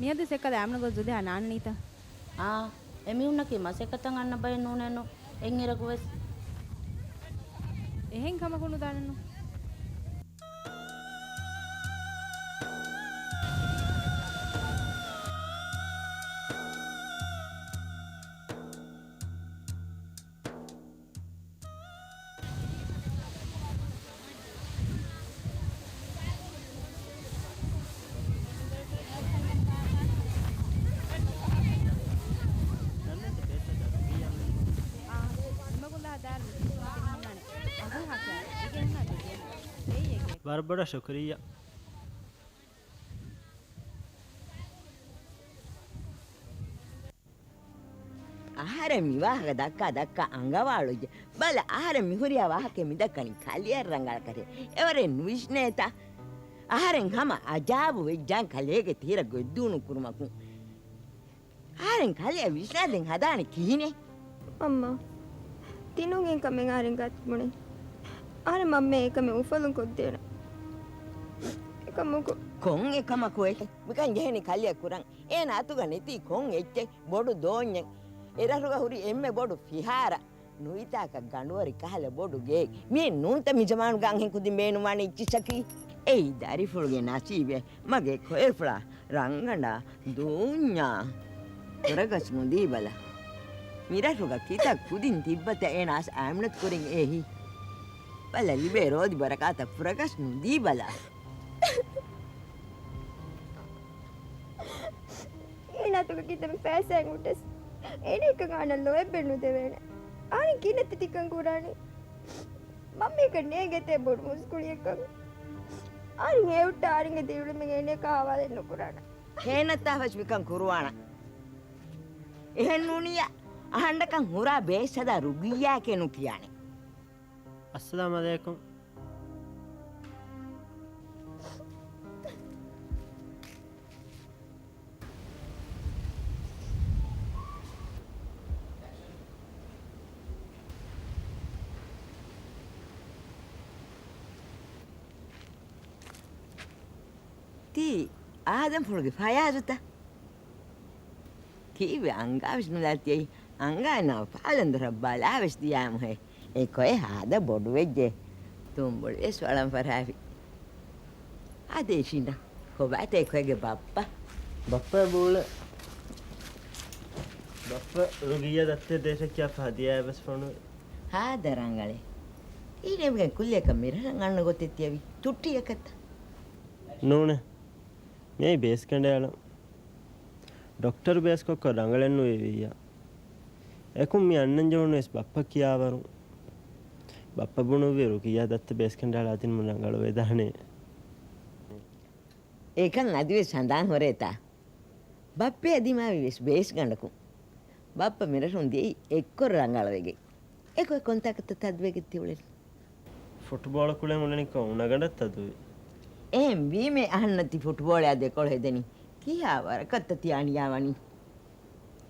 නියද සෙක්කද ආමන ගොස් ජුදේ නාන නීත ආ එමි උන්නකි මසෙකතන් අන්න බය නෝනේනු එන් ඉරකුවෙස් එහෙන් කමකුණු දානනු බරබඩ ශුක්‍රිය ಆಹಾರ ಮಿವಾಹಕ ದಕ್ಕ ಅಂಗವಾಳುಜ ಬಲ ಆಹಾರ ಮಿಹುರಿಯ ವಾಹಕೆ ಮಿದಕ್ಕನಿ ಕಲಿಯರ್ ರಂಗಳ ಕರೆ ಎವರೆ ವಿಷ್ಣೇತ ಆಹಾರೆಂ ಹಮ ಅಜಾಬು ವೆಜ್ಜಾನ್ ಕಲಿಯಗೆ ತೀರ ಗೊದ್ದೂನು ಕುರುಮಕು ಆಹಾರೆಂ ಕಲಿಯ ವಿಷ್ಣಾದೆಂ ಹದಾನೆ ಕೀನೆ ಅಮ್ಮ ತಿನ್ನುಂಗೆಂ ಕಮೆಂ ಆರೆಂ ಗತ್ಮುಣೆ ಆರೆ ಮಮ್ಮೆ ಏಕಮೆ ಉಫಲುಂ ಕೊದ್ದೇನೆ ಏಕಮಕು ಕೊಂ ಏಕಮಕು ಏಕೆ ಮಿಕನ್ ಜೆಹನಿ ಕಲಿಯ ಕುರಂ ಏನ ಅತುಗ ನೆತಿ ಕೊಂ ಎಚ್ಚೆ ಬೋಡು ದೋඤ್ಞೆ ಎರರುಗ ಹುರಿ ಎಮ್ಮೆ ಬೋಡು ಫಿಹಾರ ನುಯಿತಾಕ ಗಂಡುವರಿ ಕಹಲೆ ಬೋಡು ಗೆ ಮೀ ನೂಂತ ಮಿಜಮಾನು ಗಂ ಹೆಂ ಕುದಿ ಮೇನು ಮಾನೆ ಇಚ್ಚಿ ಸಕಿ ಏಯ್ ದಾರಿಫುಳುಗೆ ನಸೀಬೆ ಮಗೆ ಕೊಯಫ್ಳ ರಂಗಂಡ ದೂඤ್ಞಾ ಹೊರಗಸ್ ಮುಂದಿ ಬಲ මිරටුග කිතක් කුදින් තිබ්බත එනස් ඇම්නත් කුරින් එහි බල ලිබේ රෝදි බරකාත පුරගස් නුදී බලා ඒනතුක කිතම පෑසෑන් උටස් එන එක ගාන ලොය බෙන්නු දෙවෙන ආනි කිනත තිකන් කුරානි මම එක නේගෙතේ බොඩ මුස්කුලියකම් ආනි හේවුට ආරින්ගේ දිවුලම එන එක ආවදෙන්න කුරාන හේනත් අවස් විකම් කුරුවාන එහෙන් නුනියා අහන්ඩකන් හුරා බේසද රුගියා කෙනු කියන්නේ අස්සලාම අලයිකුම් tii ආදම් පුරුගේ ෆයාදුත කීවේ අංගාවිස් නුලතියි අංගානව පාලන්දර බලාවෙස් දියාම හේ ඒකේ ආද බොඩු වෙජ්ජේ තුම්බොලේ ස්වලම් ෆරාවි ආදේශිනා කොබත ඒකගේ බප්පා බෝල බප්පා රුගිය දත්තේ දේශකියා ෆදියා බස් ෆොනු ආදරංගලේ ඊනෙමගේ කුල්ලේක මිරහන් අන්න ගොතෙත්තියවි චුට්ටියකත් නෝනේ මේ බේස් කණ්ඩායම ಡಾಕ್ಟರ್ ಬೇಸ್ಕೊಕ್ಕ ರಂಗಳೆನ್ನು ಇವಿಯ ಏಕುಂ ಮಿ ಅಣ್ಣನ್ ಜೋಣೆಸ್ ಬಪ್ಪ ಕಿಯಾವರು ಬಪ್ಪ ಬುಣುವಿರು ಕಿಯಾ ದತ್ತ ಬೇಸ್ಕಂಡಾಳ ಅತಿನ್ ಮುರಂಗಳು ವೇದಾನೆ ඒකන් අදිවේ සඳහන් හොරේතා බප්පේ අදිමාවි වෙස් බේස් ගණ්ඩකු බප්ප මිරසුන් දී එක්කොර ರಂಗಳ වෙගේ ඒක කොන්තාකත තද්වෙගෙ තිවුලෙන් ಫುಟ್ಬಾಲ್ ಕುಳೆ ಮುಳ್ಳನಿಕ ಉಣಗಡತ್ ಅದು එහෙන් වීමේ අහන්නති ෆුට්බෝල් යා දෙකොළ හෙදෙනි කියා වරකත්ත තියානියාවනි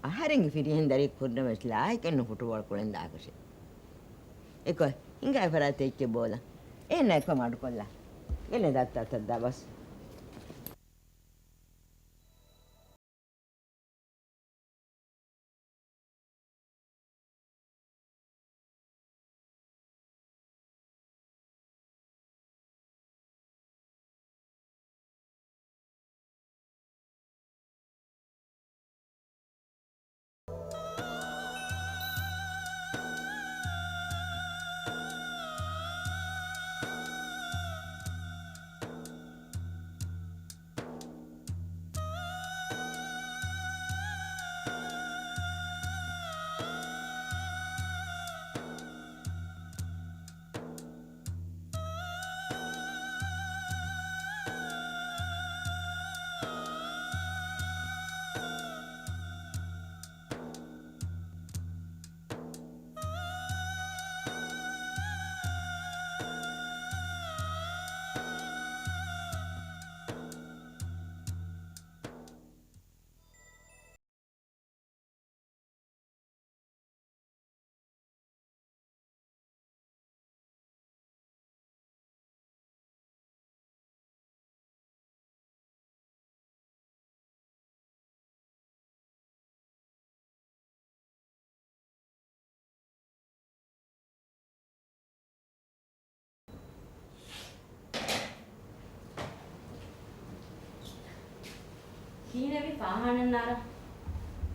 ආහාරෙන් ෆිරිහෙන් දරි කුර්ණ වෙස්ලා එකෙන් ෆුට්බෝල් කුලෙන් දාකෂේ ඒක ඉංගා ෆරාතේ එක්ක බෝලා එන්න එක මාඩු කොල්ලා එන්නේ දත්ත දවස් කීනෙවි පාහනනාර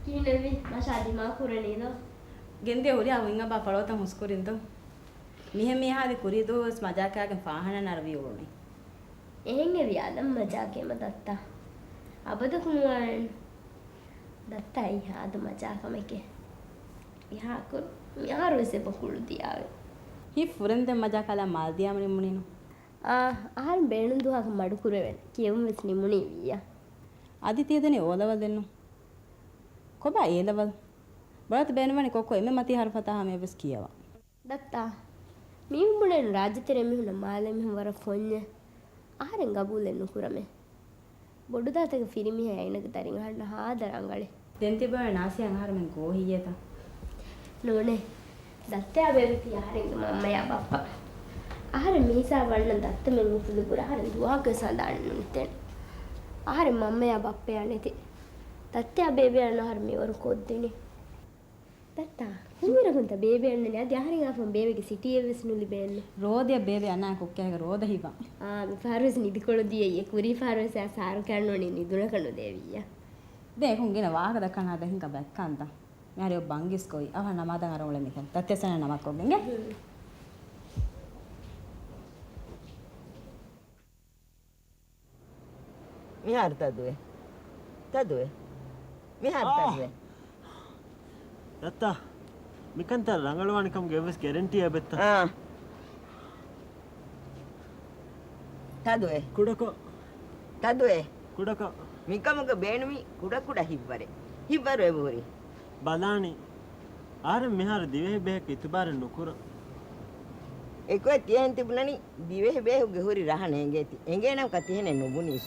කීනෙවි මශාදි මාකුරණීද ගෙන්දේ හොරි අවුංග බපලවත මුස්කුරින්ද මිහෙ මිහාදි කුරිදෝස් මජාකාගේ පාහනනාර වියෝනේ එහෙන්ගෙවි අදම් මජාකේම දත්තා අබද කුමාරන් දත්තයි ආද මජාකමකේ යහකුර යාරුසේ බකුළු දියාවේ හි ෆුරෙන්දෙන් මජාකලා මාල් දියාමනේ මුනිනු ආහාර බේණුදුහක මඩු කුරවෙන කියවුම් වෙස් නිමුණි වියා අදිතියදනේ ඕලවල් දෙන්නු කොබා ඒලවල් බලත් බේනවනේ කොක්කො එමෙ මති හරපතා මේ වෙස් කියවා දත්තා මීමුණෙන් රාජතරෙ මිහුන මාලෙ මිහුන වර ෆොඤ්ඤ ආහාරෙන් ගබුලෙන් නුකුරමේ බොඩු දාතක ෆිරිමිහ ඇයිනක තරින් හන්න හාදරංගලේ දෙන්ති බය නාසියන් ආහාරෙන් ගෝහියත නෝනේ දත්තයා බෙරිති ආහාරෙන් මම්මයා බප්පා ආහාර මීසා වන්න දත්ත මෙන් උපුදු පුර ආහාර දුවාක සඳාන්න නුතෙන් ආහාර මම්මයා බප්පයා නැති දත්තයා බේබියන් ආහාර මෙවර කොද්දෙනේ දත්තා කුමිරගුන්ත බේබියන් නේ අද ආහාරෙන් ආපම් බේබිගේ සිටියේ වෙස්නුලි බේන්නේ රෝදිය බේබි අනා කොක්කෑක රෝද හිවා මි ෆාරස් නිදිකොළ දියේ කුරි ෆාරස් සාරු කන්නෝනේ නිදුන කන්නු දේවියා දෙකුන් ගෙන වාහක දක්කන හද හින්ක බැක්කන්ත මෙහරි ඔබ බංගිස් කොයි අහ නමාදන් අර ඔලෙ මිකන් තත්යසන නමක් ඔගෙන්ගේ මිහාර තදුවේ මිහාර තදුවේ දත්තා මිකන්ත ರಂಗಳವಾಣಿකම් ගෙවස් ගැරන්ටි අබෙත්ත තදුවේ ಕುಡಕ මිකමක බේනුමි කුඩ හිබ්බරේ බෝරි බලානි ආර මෙහාර දිවේ බේක ඉතුබාර නුකුර එකෝ තියන් තිබුණනි දිවේ බේහුගේ හොරි රහනේ ගෙති එංගේ නම් කතිහෙනේ නුබුනිස්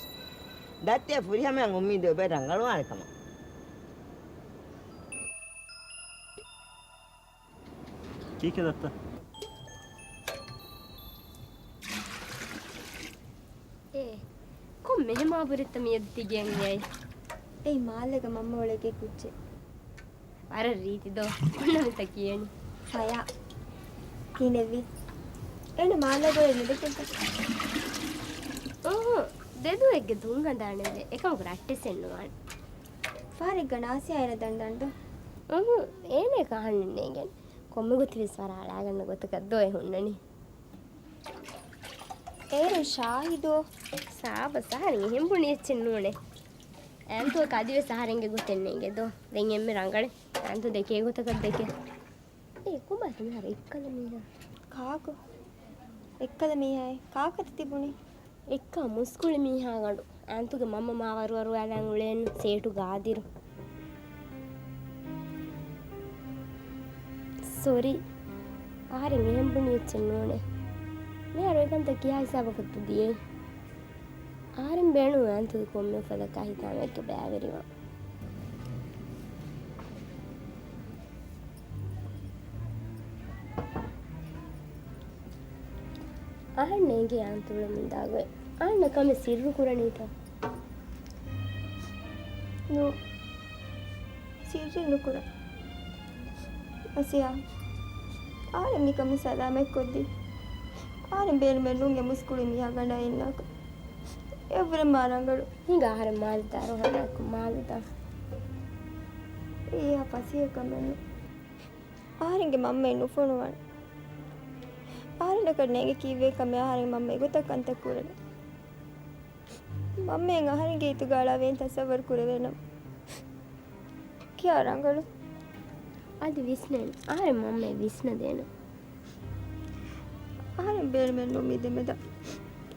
දත්තේ පුරිහම උම්මීද ඔබ ರಂಗಳವಾಣಿකම ठीक है दत्ता කොම් මෙහෙම ආවරිත මියද්දි ගෙන්නේ ඒ මාලක මම්ම ඔලගේ කුච්චේ අර රීති දෝ මොනවද කියන්නේ හයා කිනෙවි එන මාලක එන්නද දෙදු එක්ක දුන් හදාන්නේ එකම රැට්ටෙස් එන්නවා ෆාරි ගනාසි අයන දණ්ඩන්ට ඒනේ කහන්නේ ගෙන් කොම්ම ගොති විස්වර ආලාගන්න ගොතක දොය හොන්නනි ඒරු ශාහිදෝ සාබ සහරින් හිම්පුණි එච්චෙන්නෝනේ ඇන්තුව කදිවේ සහරෙන්ගේ ගොතෙන්නේ ගෙදෝ දෙන් එම්මෙ රංගලේ ඇන්තු දෙකේ ගොතක දෙකේ ඒ කුඹත් නහර එක්කල මීහා කාකෝ එක්කද මීහායි කාකත තිබුණේ එක්ක මුස්කුලි මීහා ගඩු ඇන්තුගේ මම්ම මාවරුවරු ඇලන් උලෙන් සේටු ගාදිරු සෝරි ආහාරෙන් හිම්පුණි එච්චෙන්නෝනේ मैं अरेगन तक किया हिसाब करते दिए आरम बेणु अंत कोम्मे फलक हिता में के बैवरिवा आहने के अंतुल मिंदागे आन कम सिरु कुरणी था नो सिरु कुरा असिया आरम नि कम सदा में कोदी ආරෙන් බේන මෙන්නුන්ගේ මුස්කුලි මියා ගණ්ඩා ඉන්නක එවර මාරංගල හිඟ ආහාර මාල් දාරෝ හරක් මාල් දා ඒ අපසිය කමෙන්න ආරෙන්ගේ මම්ම එන්නු ෆෝනුවන් ආරෙන් කඩනේගේ කීවේ කම ආරෙන් මම්ම ගොතක් අන්ත කුරන මම්ම එන් ආරෙන්ගේ ඉතු ගාලා වෙන් තසවර් කුරවෙන කියා රංගල අද විස්නෙන් ආරෙන් මම්ම විස්න දෙන ආරෙන් බේන මෙන්නු මිදෙමෙද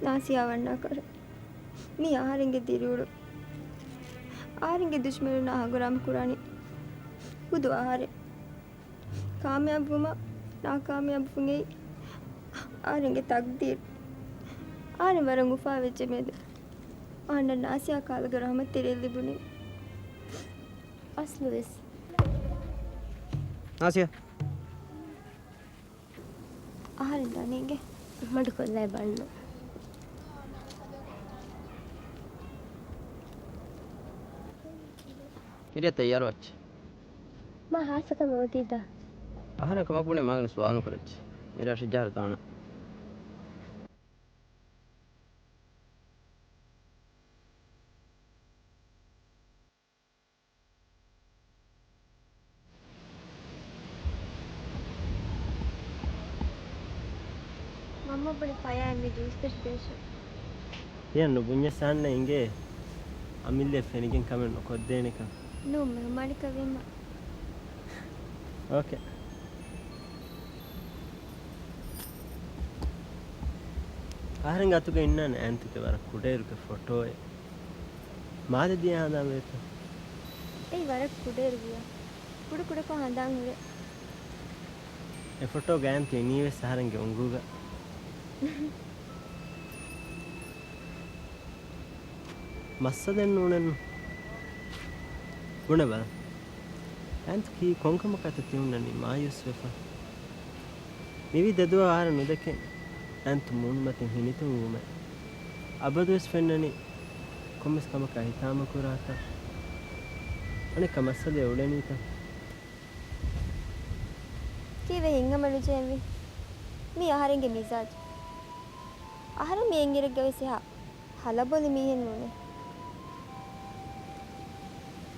නාසියාවන්න කර මේ ආරෙන්ගේ දිරුළු ආරෙන්ගේ දුෂ්මනු නාගරම් කුරානි බුදු ආරෙ කාමයාබුම නාකාමයාබුගේ ආරෙන්ගේ තක්දීර් ආරෙන් වරන් උෆා වෙච්ච මෙද ආන්න නාසියා කාලගරම තිරෙල් තිබුණි අස්ලුස් නාසියා ආරෙන් දනේගේ මඩ කොල්ලයි බලන්න Ini tayar wacce. මා හාසක මොතිද Ahana kama pune magna suanu කරච්ච. Mira shijar tana. mamma bani paya me registration තියන්න බුඤ්ඤසන්න ඉංගේ අමිල්ලේ ෆෙනිගෙන් කමෙන් නොකොද්දේනික no me malika vimma ඕකේ ආරෙන් ගතුක ඉන්නන ඇන්තික වර කුඩේරුක ෆොටෝ මාද දියා හදා මේක ei varak kuderuwa kudu kudu ko handan hure ඒ ෆොටෝ ගෑන්ති නීවේ සහරන්ගේ උංගුග මස්ස දෙන්න උනෙන්න උන බල ඇන්ති කී කොංකම කත තියුන්නනි මායුස් වෙෆ නිවි දෙදුව ආර නුදකේ ඇන්තු මුන් මතින් හිනිතු ඌම අබදුස් ෆෙන්නනි කොමස් කමක හිතාම කුරාත අනේ කමස්සලේ උඩනීත kive hingamalu jemvi mi aharenge mizaj ahara mi engire gavese ha halaboli mi hennune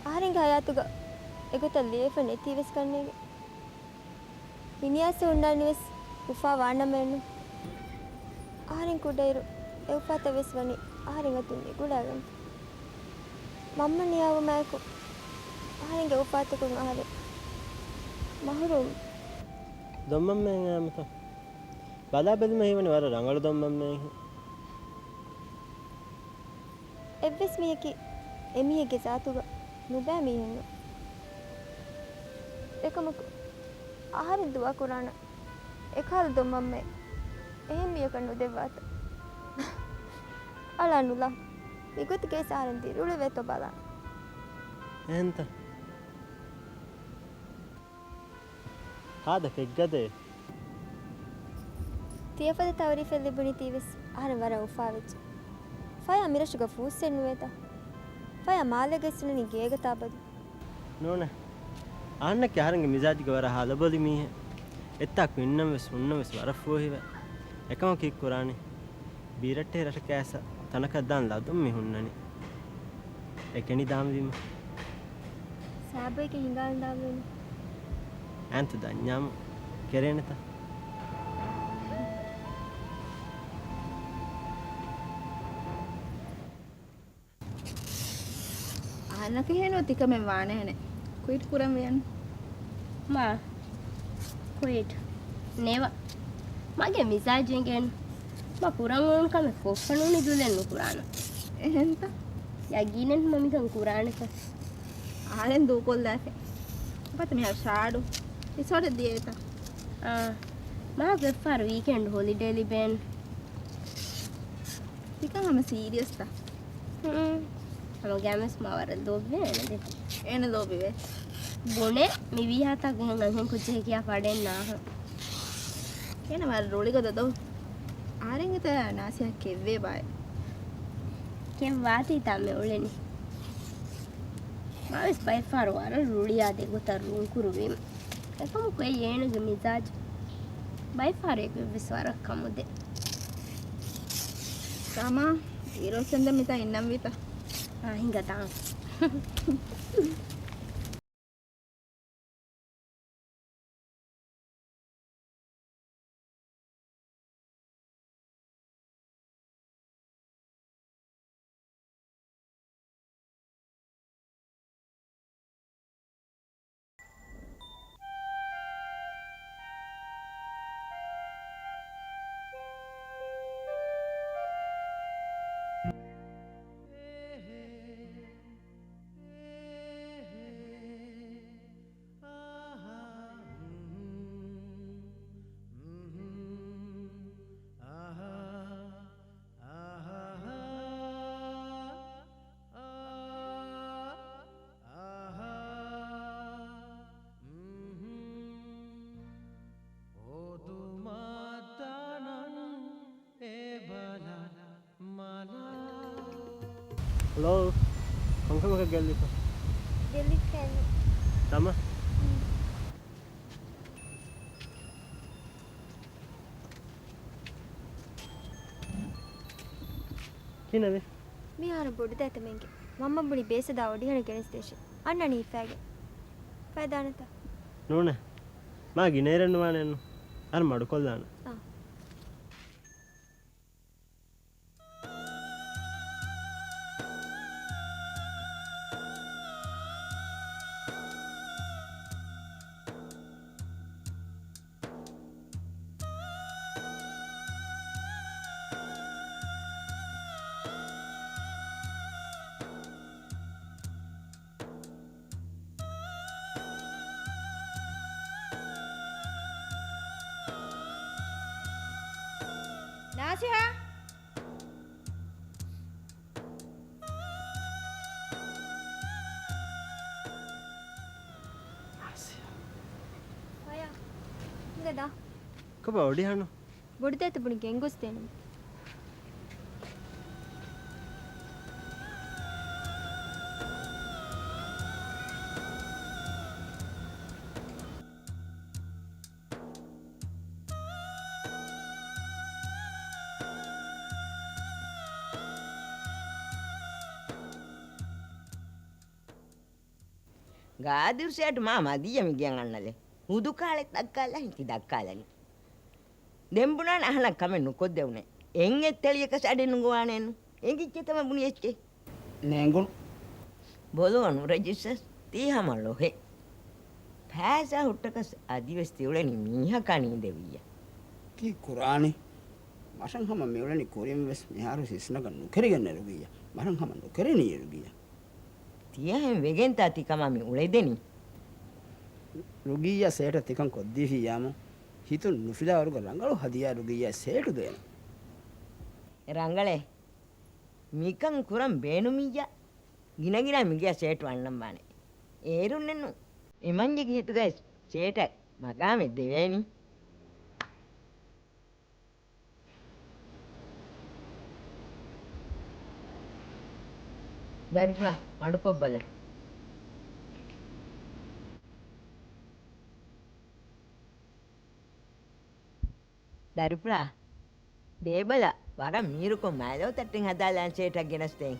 aharenge hayatuga egota lefa neti ves kannege hiniyase undani ves ufa wana mennu aharen kudairu eufata ves wani aharen atunne gudagam mamma niyawa maiko aharenge ufata kun ahare mahurum ದೊಮ್ಮಮ್ಮೆ ಮತ ಬದಾ ಬೆದ ಮಹಿವನೆ ವರ ರಂಗಳು ದೊಮ್ಮಮ್ಮೆ එවස් මියකි එමියගේ සාතුග නුබෑ මියන්න එකමක ආහාර දුවා කුරාණ එකහල දොම්මම්මේ එහෙම මියක නුදෙවාත අලනුලා විගුතිගේ සාරන්ති රුළු වෙත බලා ಎಂತ ಹಾದ ಕೆಗ್ಗದೆ තියපද තවරිෆෙ ලිබුණි තීවස් ආහාර වර උෆාවෙච්ච fire අමිරෂුග ෆූස්සෙන් නුවේත fire මාලෙගෙස්සුනි ගේගතාබද ನೋನ ಆನ್ನಕ್ಕೆ ಯಾರಂಗೆ ಮಿಜಾಜಿಗೆ ವರ ಹಲಬಲಿ ಮೀಹೆ ಎತ್ತಾಕ್ ವಿನ್ನಂವೆಸ್ ಉನ್ನವೆಸ್ ವರಫೋಹಿವೆ එකම කික් කුරානේ බීරට්ටේ රට කෑස තනක දාන් ලදුම් මිහුන්නනි එකෙනි දාමදීම සාබයික හිඟාල් දාවෙන ඇන්ත දඤ්ඤාම කෙරේනත අහන්නක හේනෝ තික මෙන් වානේනේ කුයිට් කුරම් වියන් මා කුයිට් නේව මගේ මිසාජෙන් ගෙන් මා කුරන් වුන් කම කොෆනුනි දුලෙන් කුරාන එහෙන්ත යගිනෙන් මමිකන් කුරානක ආලෙන් දූකොල් දැෆේ පත මෙයා ෂාඩු ඉසොර දියේත මා ගෙෆාර වීකෙන්ඩ් හොලිඩේ ලිබෙන් තිකන් හම සීරියස් තා හම ගෑමස් මාවර දෝබ්වේ නේද එන ලෝබිවේ බොනේ මිවි හතක් ගහන් අහෙන් කුච්චේ කියා පඩෙන් නාහ එන මර රෝලි ගද දෝ ආරෙන් ඉත නාසියක් කෙව්වේ බයි කෙම් වාති තම උලෙනි මාවිස් බයි ෆාරවර රුලියා දෙගොතර රුන් කුරුවීම එකම කොයි යේනගේ මිසාජ් බයි ෆාරේක විස්වරක් කමුදේ තමා ඊරොසෙන්ද මිත ඉන්නම් විත හිඟතාන් ಹಲೋ ಕೊಂಕಮಕ ಗೆಲ್ಲಿಪ ගෙලිකෑන ತಮ್ಮ කිනවේ මිහාර බොඩි දැතමෙන්ගේ මම්ම බුණි බේසදා ඔඩිහන ගෙනස් දේශ අන්න නීෆෑගේ ෆෑදානත ನೋಣ ಮಾ ಗಿನೇರನ್ನು ವಾಣೆನ್ನು ಅರ್ ಮಾಡ್ಕೊಲ್ದಾನ නාසිහා Faya. Ngada. කොබ ඔඩි හනු බොඩිත ඇතපුණි ගෙන්ගොස් දෙනම. ගාදිර්ෂයට මා මදියම ගියන් අන්නලේ හුදු කාලෙත් දක්කාලා හිටි දක්කාලනි දෙම්බුණාන අහලක් කමෙන් නුකොත් දෙවුනේ එංගෙත් තෙලියක සැඩෙන්නු ගවානේනු එංගිච්ච තම බුණි එච්චේ නෑඟුන් බොලවනු රෙජිස්ටර් තීහම ලොහෙ පෑසා හුට්ටකස් අදිවස් තිවුලනි මීහ කණී දෙවිය කී කුරානි මසන් හම මෙවලනි කොරියම් වෙස් මෙහාරු සිස්නක නුකරගෙන රුගිය මරන් හම නුකරණී රුගිය තියහෙන් වෙගෙන් තාති කමමි උලෙදෙනි රුගිය සේට තිකන් කොද්දී ෆියාම හිතු නුෆිලා වරුග රංගලු හදියා රුගිය සේටු දෙන රංගලේ මිකන් කුරම් බේනුමිය ගිනගින මිගිය සේට් වන්නම් බානේ ඒරුන්නෙන්නු එමන්ජි ගිහිතු ගයිස් සේට මගාමෙ දෙවේනි දරිපා මඩුපොබ්බල දරිපා දේබල වර මීරුකො මෑලෝ තට්ටින් හදාලා සේටක් ගෙනස්තේ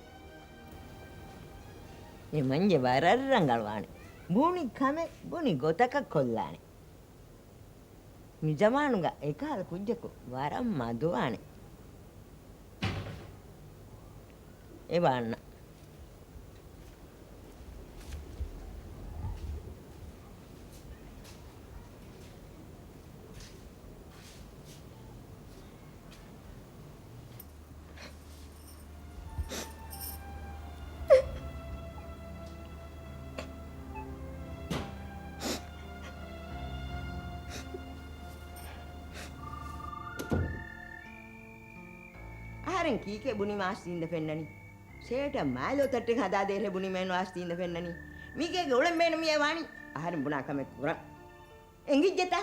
මේ මංජේ වරරංගල්වානේ බෝනි කමෙ බෝනි ගොතක කොල්ලානේ නිජමානුග ඒකාල කුජ්ජකු වරම් මදුවානේ ඒ වන්න ආරෙන් කීකේ බුනි මාස්තින්ද පෙන්නනි සේට මෑලෝ තට්ටෙන් හදා දෙරේ බුනි මේන වාස්තින්ද පෙන්නනි මීගේ ගොලෙන් මේන මිය වානි ආරෙන් බුනා කමෙ කුරා එංගිජ්ජත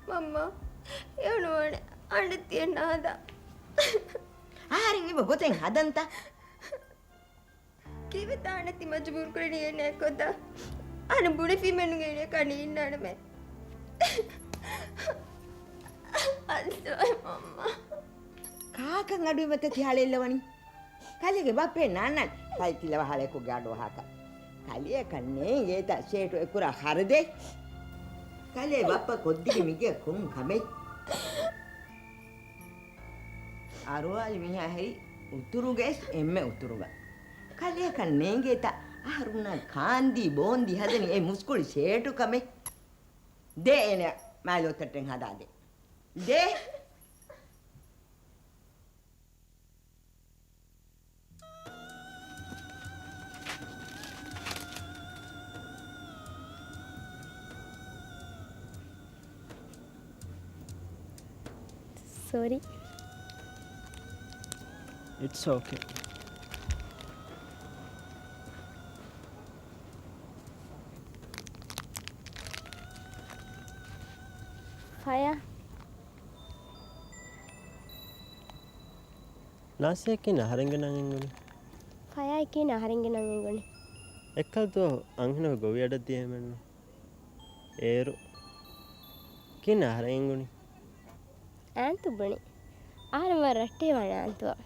මම්මා යනුවන අඬ තියන්න හදා. ආරෙන් ඉබ ගොතෙන් හදන්ත කිව්වේ තානති මජබූර් කරන්නේ නෑ කොත අන බුඩි ෆිමෙනුගේ කණී ඉන්නන මේ අන්සෝයි මම්මා කාකන් අඩුවෙත තියාලෙල්ලවනි කලියගේ බප්පේ නන්නන් කයිතිලව හලෙකු ගාඩෝ හාක කලිය කන්නේ ඒත සේටු එකුරා හරදේ කලිය බප්ප කොද්දිගේ මිගේ කුම් කමෙයි අරුවාලි මිහා හැරි උතුරුගේ එම්මෙ උතුරුග කලිය කන්නේ ගේත අරුණා කාන්දි බෝන්දි හදනි ඒ මුස්කුලි සේටු කමෙයි දේ එන මෑලෝ තට්ටෙන් හදා දේ sorry it's okay fire නාසියකින් හරංගනන් ඉංගුනි fire එකේ නහරින්ගෙන නංගුනේ එක්කල්තෝ අංහනව ගොවි අඩ දියමන්න ඒරු කින් හරංගුනි ආන්තුබනේ ආරම රට්ටේ වණ ආන්තුව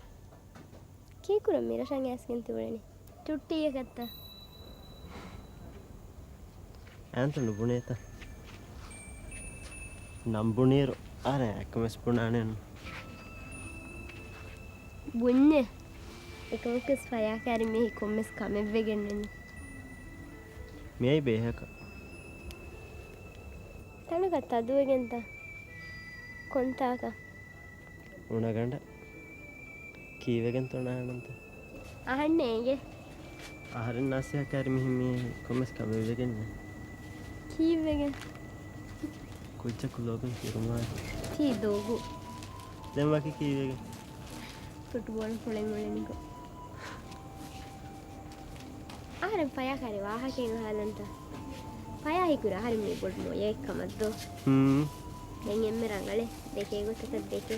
කීකුර මිරෂන් ඇස්කින් තුවරනේ චුට්ටිය ගත්තා ඇන්ත නුබුණේත නම්බුනීරු අර එකමස් පුනානයන් බුන්නේ එකමකස් ෆයා කැරි මෙහි කොම්මස් කමෙව්වෙගෙන්නෙන්නේ මේයි බේහක තනගත් අදුවගෙන්ත කොන්තාක උනගඩ කීවගෙන් තොනානන්ත අහන්නේගේ ආහරෙන් නාසයක් කැරි මෙහි කොමස් කමෙව්වෙගෙන්න කීවගෙන් කුච්ච කුලෝගන් හිරුමා තීදෝගු දැන් වකි කීවේගේ ಫುಟ್ಬಾಲ್ ಹೊಳೆಂಗೊಳೆನಿಗೂ ಆರೆ ಪಯ ಕರೆ ವಾಹಕೇನು ಹಾಲಂತ ಪಯ ಹಿಕುರ ಹರಿ ಮೀ ಬೊಡ್ ಮೋ ಏಕಮದ್ದು ದೆನ್ ಎಮ್ಮೆ ರಂಗಳೆ ದೇಕೆ ಗೊತ್ತಕ ದೇಕೆ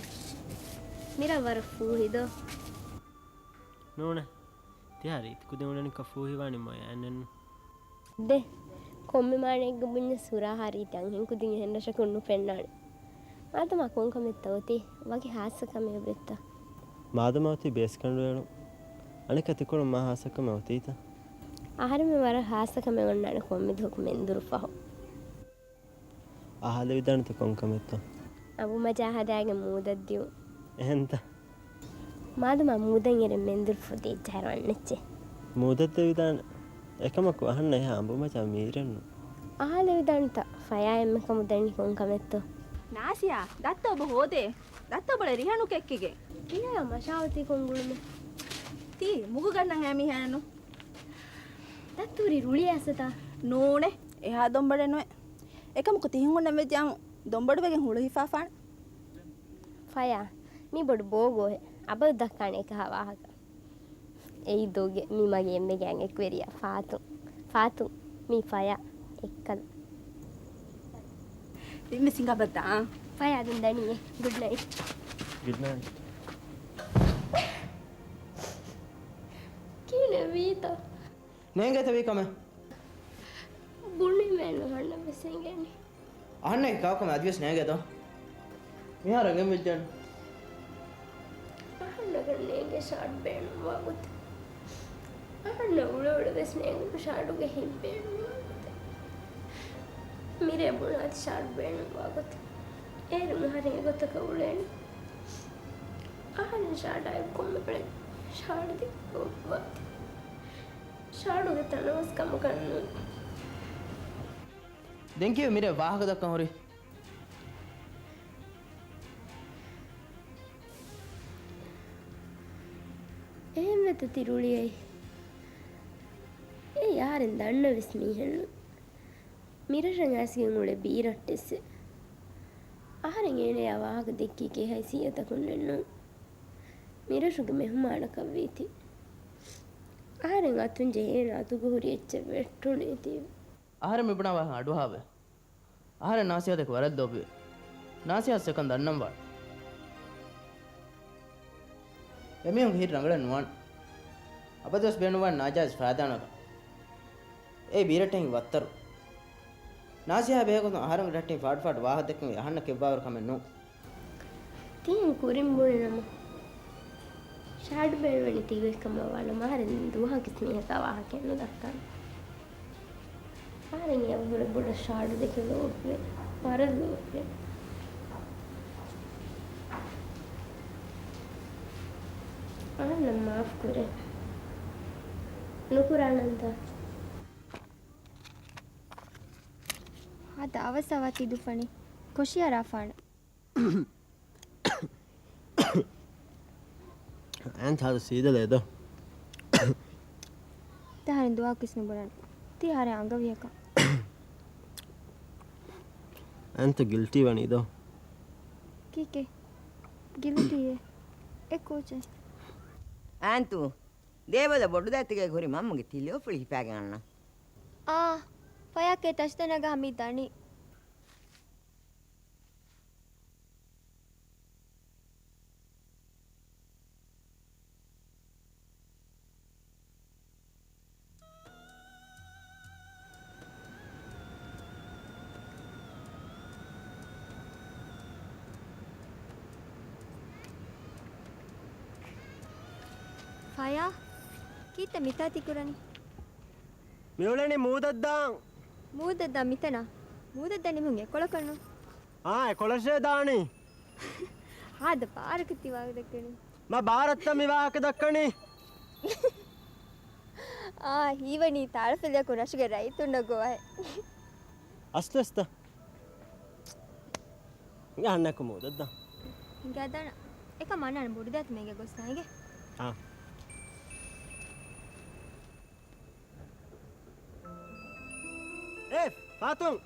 ಮಿರ ವರ ಫೂಹಿದೋ ನೋಣ තියාරි ඉතිකුද උනනි කෆූහි වනි මොය ඇනන් ದೆ කොම්මි මානෙග්ග බුඤ්ඤ සුරා හරිතන් හින් කුදින් හෙන්නෂ කුන්නු පෙන්නානේ ආතම කොන් කමෙත්තවති වගේ ಹಾಸකමෙ ಬೆತ್ತ මාදමවති බේස් කණ්ඩුවේණු අනික තිකොණ මා ಹಾಸකමවතිත ආහාරෙ වර ಹಾಸකමෙ වන්නානේ කොම්මි දුක් මෙන්දුරු පහ ආහල විදන්ත කොන් කමෙත්ත අබු මජා හදාගේ මූදද්දියු එහෙන්ත මාදම මූදෙන් ඉර මෙන්දුරු ෆොදේ ජරවන්නච්චේ මූදද්ද විදන් එකමක අහන්න එහා අඹ මචා මීරෙන්නු ආහල විදන්ත ෆයා එම්ම කමුදෙන් කොන් කමෙත්තෝ ನಾಸಿಯಾ ದತ್ತ ಒಬ್ಬ ಹೋದೆ ದತ್ತ ಒಬ್ಬಳ ರಿಹಾನು ಕೆಕ್ಕಿಗೆ ಇನ್ನ ಮಶಾವತಿ ಕೊಂಗುಳುಮೆ ತೀ ಮುಗುಗಣ್ಣಂಗ ಆಮಿ ಹ್ಯಾನು ದತ್ತೂರಿ ರುಳಿ ಅಸತ ನೋಣೆ ಎಹಾ ದೊಂಬಡೆನುವೆ ಏಕಮುಕು ತಿಹಿಂಗುಂಡ ಮೆಜ್ಜಾಮು ದೊಂಬಡುವೆಗೆ ಹುಳು ಹಿಫಾಫಾಣ ಫಯಾ ನೀ ಬಡು ಬೋಗೋಹೆ ಅಬದು ದಕ್ಕಾಣೆ ಕಹ ವಾಹಕ ಎಯಿ ದೋಗೆ ಮೀ ಮಗೆ ಎಮ್ಮೆ ಗ್ಯಾಂಗ್ ಎಕ್ವೆರಿಯ ಫಾತು ಮೀ ಫಯಾ ಎಕ್ಕದ ಇನ್ನು ಸಿಂಗಾಬತ್ತಾ ಫಯಾ ಅದನ್ನ ದಣಿಯೆ ಗುಡ್ ನೈಟ್ ಗುಡ್ ನೈಟ್ ಕೀನೆ ವೀತ ನೇಂಗೆ ತವಿಕಮ ಬುಣ್ಣಿ ಮೇನು ಹಣ್ಣ ಬೆಸೆಂಗೇನಿ ಅಹನ್ನೆ ಕಾಕಮ ಅದ್ವಿಸ್ ನೇಗೆ ತೋ ಮಿಹಾ ರಂಗಂ ವಿಜ್ಜನ್ ಅಹನ್ನ ನೇಗೆ ಶಾಟ್ ಬೇಣು ವಾಗುತ್ತೆ ಅಹನ್ನ ಉಳು ಬೆಸ್ ನೇಗೆ ಶಾಡುಗೆ ಹಿಂಬೇಣು ಮಿರೆ ಬುಣಾತ್ ಶಾಟ್ ಬೇಣು ವಾಗುತ್ತೆ ಏರು ಮುಹರಿಗೆ ಗೊತ್ತಕ ಉಳೇಣು ಅಹನ್ನ ಶಾಟ್ ಆಯ್ ಕೊಮ್ಮೆ ಬೆಳೆ ಶಾಡ್ದಿ ಹೋಗ್ಬಾರ್ದು ಶಾಡುಗೆ ತನವಸ್ ಕಮ ಕಣ್ಣು ದೆಂಕಿಯ ಮಿರೆ ವಾಹಕ ದಕ್ಕ ಹೊರಿ එහෙමත තිරුලියයි ඒ යාරෙන් දන්න විස්මීහෙල්ලු මිරෂන් ඇස්ගෙන් උලේ බීරට්ටෙස්සේ ආහාරෙන් ඒනේ යවාහක දෙක්කීකේ හැසියතකුන්නෙන්නු මිරෂුගේ මෙහුමානක වීති ආහාරෙන් අතුන් ජේන අතුගුහුරි එච්ච වෙට්ටුනේ තී ආහාර මිබුණා වා අඩුවාව ආහාර නාසියදක වරද්දෝබේ නාසිය සෙකන් දන්නම් වා එමියන් හිර රංගල නුවන් අපදස් බේනුවන් නාජාස් ෆාදානක ඒ බීරටෙන් වත්තරු නාසියා බේගොන ආහාරම් රට්ටේ ෆාඩ් වාහ දෙකම යහන්න කෙබ්බාවර කමෙන්නු තීන් කුරින් බොනම ෂාඩ් බේවනි තීවෙකම වල මාරෙන් දුවහ කිස්මියක වාහ කෙන්න දක්කන ආරෙන් යවුල බොඩ ෂාඩ් දෙක ලෝප්ලේ වරලෝප්ලේ අන්න මාෆ් කරේ නුකුරානන්ත ಹದ ಅವಸವತಿ ದುಫಣಿ ಖುಷಿಯ ರಾಫಾಣ ඇන් හද සීදලේද තහරින් දුවා කිස්නු බලන්න ති හරි අංගවියක ඇන්ත ගිල්ටි වනීද කීකේ ಗಿಲ್ಟಿಯೇ ಎಕ್ಕೋಚೆ ಆಂತು ದೇವದ ಬೊಡ್ಡದಾತಿಗೆ ಗುರಿ ಮಮ್ಮಗೆ ತಿಳಿಯೋ ಪುಳಿ ಹಿಪ್ಪಾಗೆ ಅಣ್ಣ ಆ ಫಯಾಕೆ ತಷ್ಟನಗ ಹಮ್ಮಿದ್ದಾಣಿ ಫಯಾ ಕೀತ ಮಿತಾತಿ ಕುರನಿ මෙවලනේ මූදද්දාන් ಮೂದದ್ದ ಮಿತನ ಮೂದದ್ದ ನಿಮಗೆ ಕೊಳಕಣ್ಣು කොළසේ දානේ ಆದ ಪಾರಕತ್ತಿವಾಗದಕ್ಕಣಿ ಭಾರತ ವಿವಾಹಕ ದಕ್ಕಣಿ ಆ ಹೀವನಿ ತಾಳಫಿಲ್ಯಕು ರಶಗೆ ರೈತುಂಡಗೋ ಅಸ್ಲಸ್ತ ಅನ್ನಕ ಮೋದದ್ದ ಹಿಂಗೆ ಅದಣ ಏಕ ಮಣ್ಣನ ಬುಡಿದಾತ್ ಮೇಗೆ ಗೊಸ್ತ ಹೇಗೆ ಹಾ ಏ ಫಾತುಂ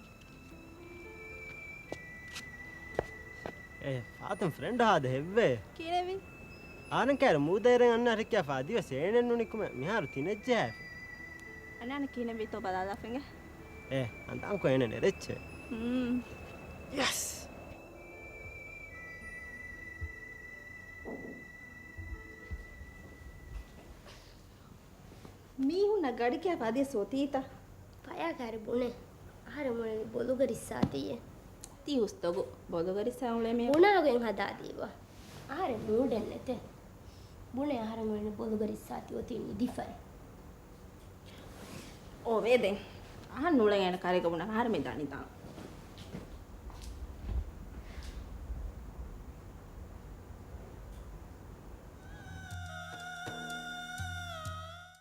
ಫಾತಂ ಫ್ರೆಂಡ್ ಹಾದ ಹೆವ್ವೆ කීනේවි ಆರಂ ಕ್ಯಾರ ಮೂದೈರಂ ಅನ್ನ ಹರಕ್ಯಾ ಫಾದಿವ ಸೇಣೆನ್ ನುನಿಕುಮ ಮಿಹಾರು ತಿನೆಜ್ಜೆ අනන කීනේවි තෝ බදාලා ෆෙන්ගේ ಅಂತಾಂ ಕೊಯನೆ ನೆರೆಚ್ಚೆ ಯಸ್ මීහුන ගඩිකෑ පදිය සෝතීත පයාකාර බුනේ ආර මොනේ බොලුගරිස්සාතියේ ති උස්තගු බොදුගරිසා උලේ මේ උනාගෙන් හදා දීවා ආර මූඩෙන් නැතේ බුනේ ආර මොනේ බොලුගරිස්සාති ඔතින් දිෆයි ඕ වේදෙන් අහන් නුලගෙන කරේක බුණ ආර මේ දනිතා